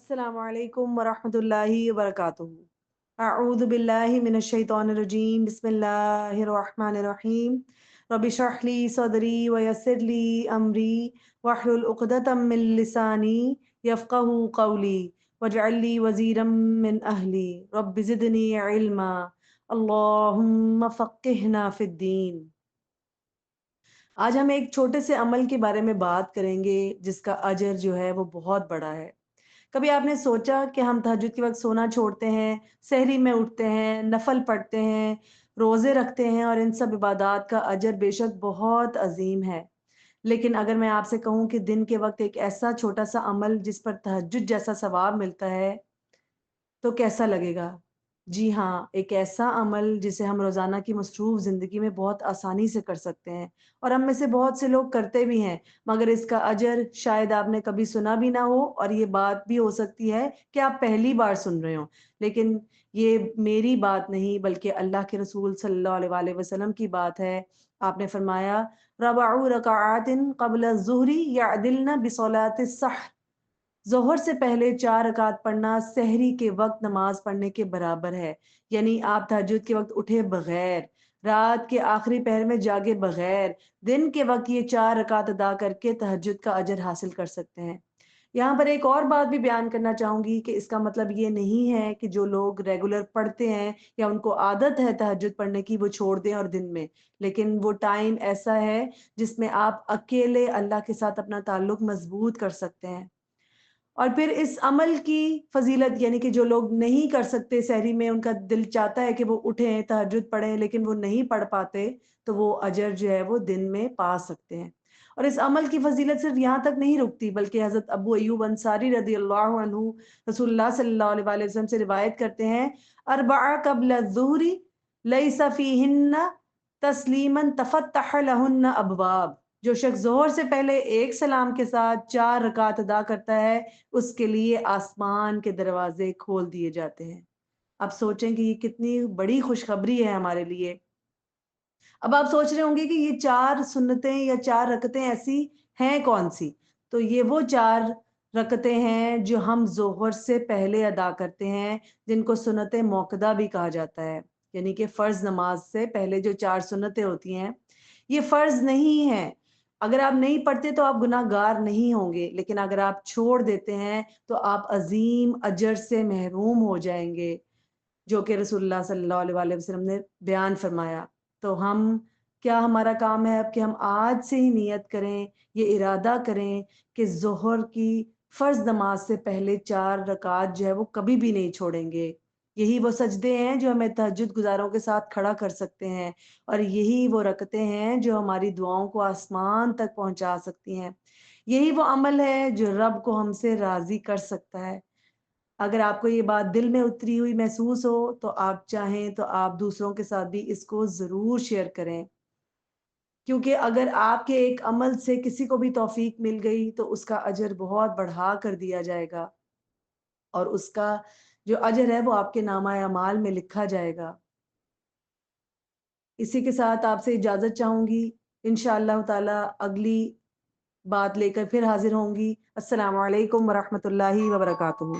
अस्सलामु अलैकुम वरहमतुल्लाहि वबरकातुहू। अऊज़ु बिल्लाहि मिनश शैतानिर रजीम। बिस्मिल्लाहिर रहमानिर रहीम। रब्बि इश्रह ली सदरी व यस्सिर ली अमरी वहलुल उक़दतम मिन लिसानी यफ़क़हू क़ौली वजअल ली वज़ीरम मिन अहली रब्बि ज़िदनी इल्मा अल्लाहुम्मा फ़क़्क़िहना फ़िद्दीन। आज हम एक छोटे से अमल के बारे में बात करेंगे जिसका अजर जो है वो बहुत बड़ा है। कभी आपने सोचा कि हम तहज्जुद के वक़्त सोना छोड़ते हैं, सहरी में उठते हैं, नफ़ल पढ़ते हैं, रोज़े रखते हैं और इन सब इबादात का अजर बेशक बहुत अज़ीम है। लेकिन अगर मैं आपसे कहूँ कि दिन के वक़्त एक ऐसा छोटा-सा अमल जिस पर तहज्जुद जैसा सवाब मिलता है, तो कैसा लगेगा? जी हाँ, एक ऐसा अमल जिसे हम रोज़ाना की मसरूफ़ ज़िंदगी में बहुत आसानी से कर सकते हैं और हम में से बहुत से लोग करते भी हैं, मगर इसका अजर शायद आपने कभी सुना भी ना हो और ये बात भी हो सकती है कि आप पहली बार सुन रहे हों। लेकिन ये मेरी बात नहीं बल्कि अल्लाह के रसूल सल्लल्लाहु अलैहि वसल्लम की बात है। आपने फरमाया, "रबअू रकअतिन क़ब्ल अज़-ज़ुहरी यअदिलना बिसलातिस सहर।" ज़ोहर से पहले 4 रकात पढ़ना सहरी के वक़्त नमाज़ पढ़ने के बराबर है। यानी आप तहज्जुद के वक़्त उठे बगैर, रात के आखिरी पहर में जागे बगैर, दिन के वक़्त ये 4 रकात अदा करके तहज्जुद का अजर हासिल कर सकते हैं। यहाँ पर एक और बात भी बयान करना चाहूँगी कि इसका मतलब ये नहीं है कि जो लोग रेगुलर पढ़ते हैं या उनको आदत है तहज्जुद पढ़ने की वो छोड़ दें और दिन में। लेकिन वो टाइम ऐसा है जिसमें आप अकेले अल्लाह के साथ अपना ताल्लुक मज़बूत कर सकते हैं। और फिर इस अमल की फ़ज़ीलत यानी कि जो लोग नहीं कर सकते सहरी में, उनका दिल चाहता है कि वो उठें, तहज्जुद पढ़ें, लेकिन वो नहीं पढ़ पाते, तो वो अजर जो है वो दिन में पा सकते हैं। और इस अमल की फ़ज़ीलत सिर्फ़ यहाँ तक नहीं रुकती, बल्कि हज़रत अबू अय्यूब अंसारी रज़ियल्लाहु अन्हु रसूलुल्लाह सल्लल्लाहु अलैहि वसल्लम से रिवायत करते हैं, अरबआ क़ब्ल ज़ुहरी लैसा फ़ीहिन्ना तस्लीमन तफ़त्तह लहुन्ना अबवाब। जो शख़्स ज़ोहर से पहले एक सलाम के साथ 4 रकात अदा करता है, उसके लिए आसमान के दरवाजे खोल दिए जाते हैं। अब सोचें कि ये कितनी बड़ी खुशखबरी है हमारे लिए। अब आप सोच रहे होंगे कि ये 4 सुन्नतें या 4 रकतें ऐसी हैं कौन-सी? तो ये वो 4 रकतें हैं जो हम ज़ोहर से पहले अदा करते हैं, जिनको सुन्नत-ए मौक़दा भी कहा जाता है। यानी कि फ़र्ज़ नमाज़ से पहले जो 4 सुन्नतें होती हैं, ये फ़र्ज़ नहीं हैं। अगर आप नहीं पढ़ते तो आप गुनाहगार नहीं होंगे, लेकिन अगर आप छोड़ देते हैं, तो आप अज़ीम अजर से महरूम हो जाएँगे। जो कि रसूलुल्लाह सल्लल्लाहु अलैहि वसल्लम ने बयान फरमाया। तो हम क्या हमारा काम है अब कि हम आज से ही नियत करें, ये इरादा करें कि ज़ोहर की फ़र्ज़ नमाज़ से पहले 4 रकात जो है वो कभी भी नहीं छोड़ेंगे। यही वो सजदे हैं जो हमें तहज्जुद गुज़ारों के साथ खड़ा कर सकते हैं और यही वो रकतें हैं जो हमारी दुआओं को आसमान तक पहुँचा सकती हैं। यही वो अमल है जो रब को हमसे राज़ी कर सकता है। अगर आपको ये बात दिल में उतरी हुई महसूस हो, तो आप चाहें तो आप दूसरों के साथ भी इसको ज़रूर शेयर करें। क्योंकि अगर आपके एक अमल से किसी को भी तौफ़ीक मिल गई, तो उसका अजर बहुत बढ़ा कर दिया जाएगा और उसका जो अजर है, वो आपके नामा-ए-अमाल में लिखा जाएगा। इसी के साथ आपसे इजाज़त चाहूँगी। इंशाअल्लाह ताला अगली बात लेकर फिर हाज़िर होंगी। अस्सलामु अलैकुम व रहमतुल्लाहि व बरकातुहू।